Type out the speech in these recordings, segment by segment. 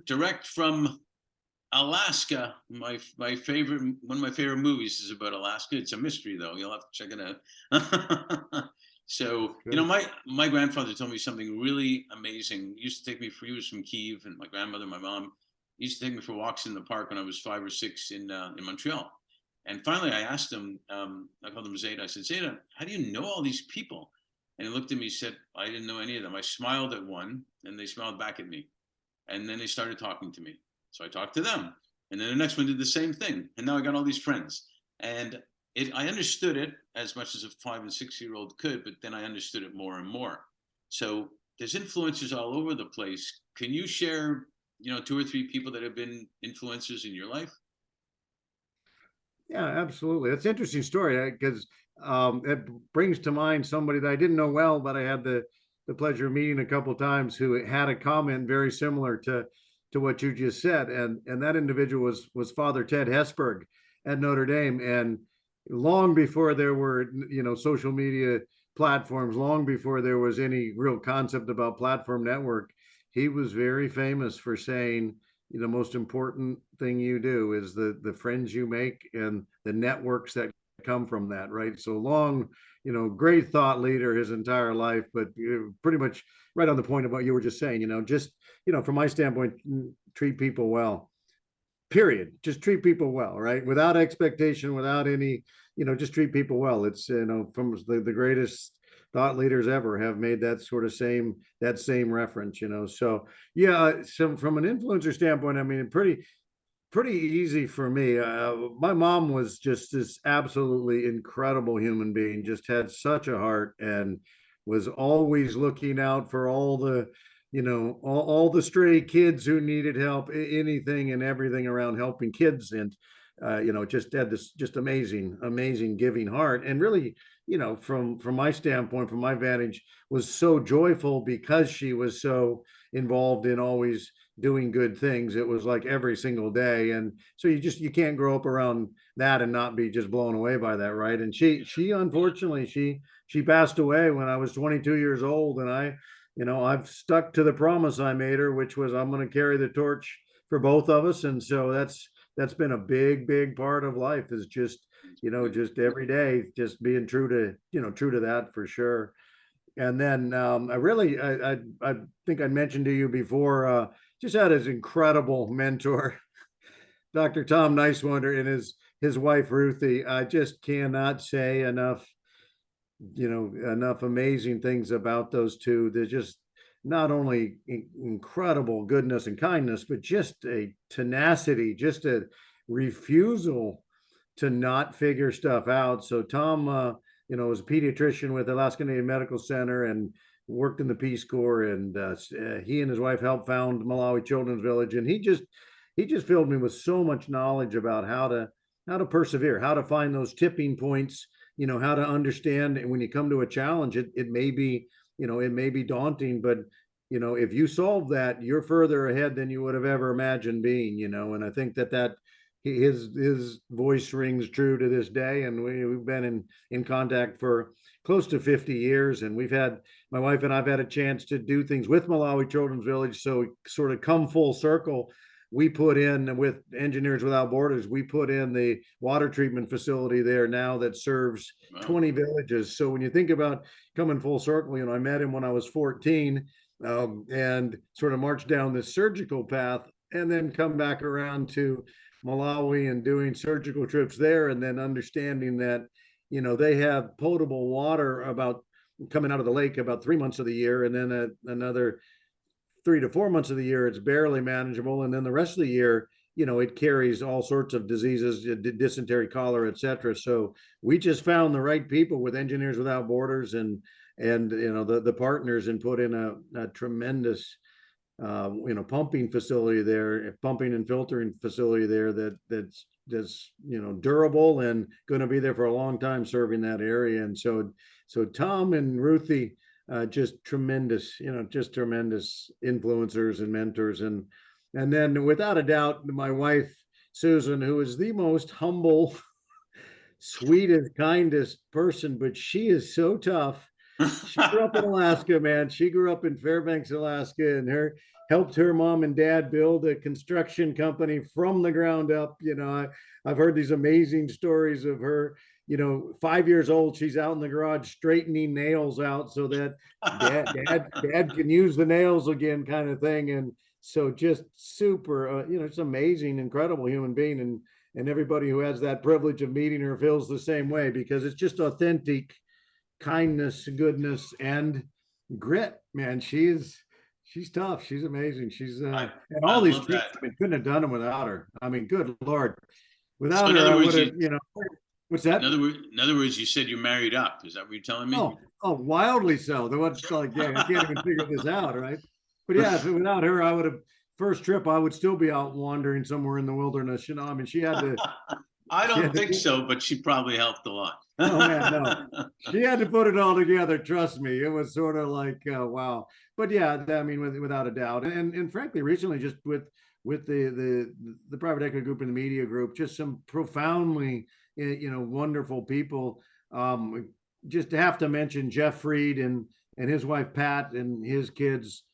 direct from Alaska. My favorite, one of my favorite movies is about Alaska. It's a mystery though. You'll have to check it out. So, Good. my grandfather told me something really amazing. He used to take me for, he was from Kiev, and my grandmother, my mom, used to take me for walks in the park when I was 5 or 6 in Montreal. And finally, I asked him, I called him Zeta. I said, Zeta, how do you know all these people? And he looked at me and said, I didn't know any of them. I smiled at one, and they smiled back at me. And then they started talking to me. So I talked to them. And then the next one did the same thing. And now I got all these friends. And I understood it as much as a 5 and 6 year old could, but then I understood it more and more. So there's influencers all over the place. Can you share, 2 or 3 people that have been influencers in your life? Yeah, absolutely. That's an interesting story because it brings to mind somebody that I didn't know well, but I had the pleasure of meeting a couple of times who had a comment very similar to what you just said, and that individual was Father Ted Hesburgh at Notre Dame, and long before there were social media platforms, long before there was any real concept about platform network, he was very famous for saying the most important thing you do is the friends you make and the networks that come from that, right? So long, great thought leader his entire life, but pretty much right on the point of what you were just saying. Just from my standpoint, treat people well, period. Just treat people well, right? Without expectation, without any, just treat people well. It's, from the greatest thought leaders ever have made that same reference, so yeah. So from an influencer standpoint, I mean, pretty easy for me. My mom was just this absolutely incredible human being, just had such a heart and was always looking out for all the stray kids who needed help, anything and everything around helping kids. And, just had this just amazing giving heart. And really, from my standpoint, from my vantage, was so joyful because she was so involved in always doing good things. It was like every single day. And so you can't grow up around that and not be just blown away by that, right? And she unfortunately she passed away when I was 22 years old, and I've stuck to the promise I made her, which was I'm going to carry the torch for both of us. And so that's been a big part of life, is just every day just being true to that, for sure. And then I think I mentioned to you before, just had his incredible mentor, Dr. Tom Nicewander, and his wife Ruthie. I just cannot say enough amazing things about those two. They're just not only incredible goodness and kindness, but just a tenacity, just a refusal to not figure stuff out. So Tom, was a pediatrician with Alaska Native Medical Center and worked in the Peace Corps. And he and his wife helped found Malawi Children's Village. And he just filled me with so much knowledge about how to persevere, how to find those tipping points, how to understand. And when you come to a challenge, it may be daunting, but if you solve that, you're further ahead than you would have ever imagined being. And I think that his voice rings true to this day. And we've been in contact for close to 50 years, and my wife and I've had a chance to do things with Malawi Children's Village. So sort of come full circle, we put in, with Engineers Without Borders, we put in the water treatment facility there now that serves Wow. 20 villages. So when you think about coming full circle, I met him when I was 14, and sort of marched down this surgical path, and then come back around to Malawi and doing surgical trips there, and then understanding that they have potable water about coming out of the lake about 3 months of the year, and then another 3 to 4 months of the year it's barely manageable, and then the rest of the year it carries all sorts of diseases, dysentery, cholera, etc. So we just found the right people with Engineers Without Borders and the partners, and put in a tremendous pumping facility there, pumping and filtering facility there that's durable and going to be there for a long time, serving that area. And so Tom and Ruthie, just tremendous influencers and mentors. And then without a doubt, my wife Susan, who is the most humble, sweetest, kindest person, but she is so tough. She grew up in Alaska, man. She grew up in Fairbanks, Alaska, and her helped her mom and dad build a construction company from the ground up. I've heard these amazing stories of her. 5 years old, she's out in the garage straightening nails out so that dad can use the nails again, kind of thing. And so just super, it's amazing, incredible human being, and everybody who has that privilege of meeting her feels the same way because it's just authentic kindness, goodness, and grit. Man, she's tough. She's amazing. She's and I all these love trips, that. I mean, couldn't have done them without her. I mean, good Lord. So Without in her, other I would words, have, what's that? in other words, you said you're married up. Is that what you're telling me? Oh, wildly so. There was like, yeah, I can't even figure this out, right? But yeah, if without her, I would have first trip, I would still be out wandering somewhere in the wilderness. I mean, I she don't had to think so, but she probably helped a lot. Oh man, no, she had to put it all together. Trust me, it was sort of like wow. But yeah, I mean, without a doubt, and frankly, recently, just with the private equity group and the media group, just some profoundly wonderful people. Just have to mention Jeff Fried and his wife Pat and his kids.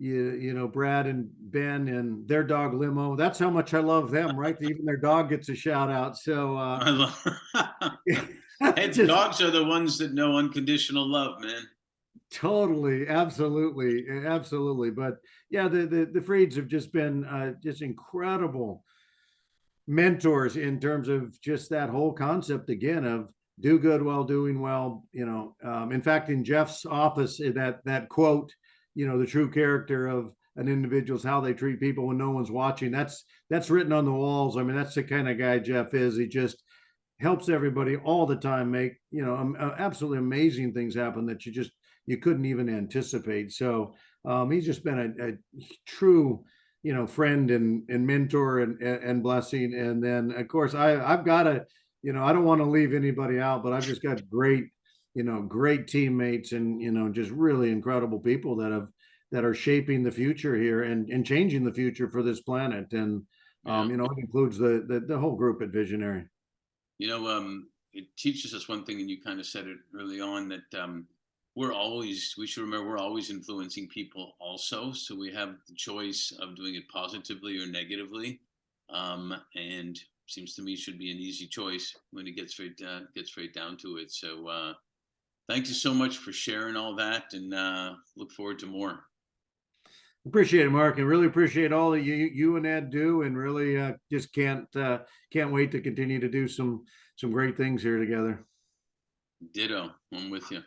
Brad and Ben and their dog Limo. That's how much I love them, right? Even their dog gets a shout out. So I love. Hey, just dogs are the ones that know unconditional love, man. totally, absolutely, absolutely. But yeah, the Freeds have just been just incredible mentors in terms of just that whole concept again of do good while doing well. In fact, in Jeff's office, that quote, the true character of an individual is how they treat people when no one's watching. That's written on the walls. I mean, that's the kind of guy Jeff is. He just helps everybody all the time make absolutely amazing things happen that you couldn't even anticipate. So he's just been a true friend and mentor and blessing. And then of course I've got to I don't want to leave anybody out, but I've just got great teammates and just really incredible people that are shaping the future here and changing the future for this planet. And Yeah. it includes the whole group at Visionary. It teaches us one thing, and you kind of said it early on that we should remember we're always influencing people also. So we have the choice of doing it positively or negatively. And seems to me should be an easy choice when it gets right down to it. So thank you so much for sharing all that, and look forward to more. Appreciate it, Mark, and really appreciate all that you and Ed do, and really just can't wait to continue to do some great things here together. Ditto. I'm with you.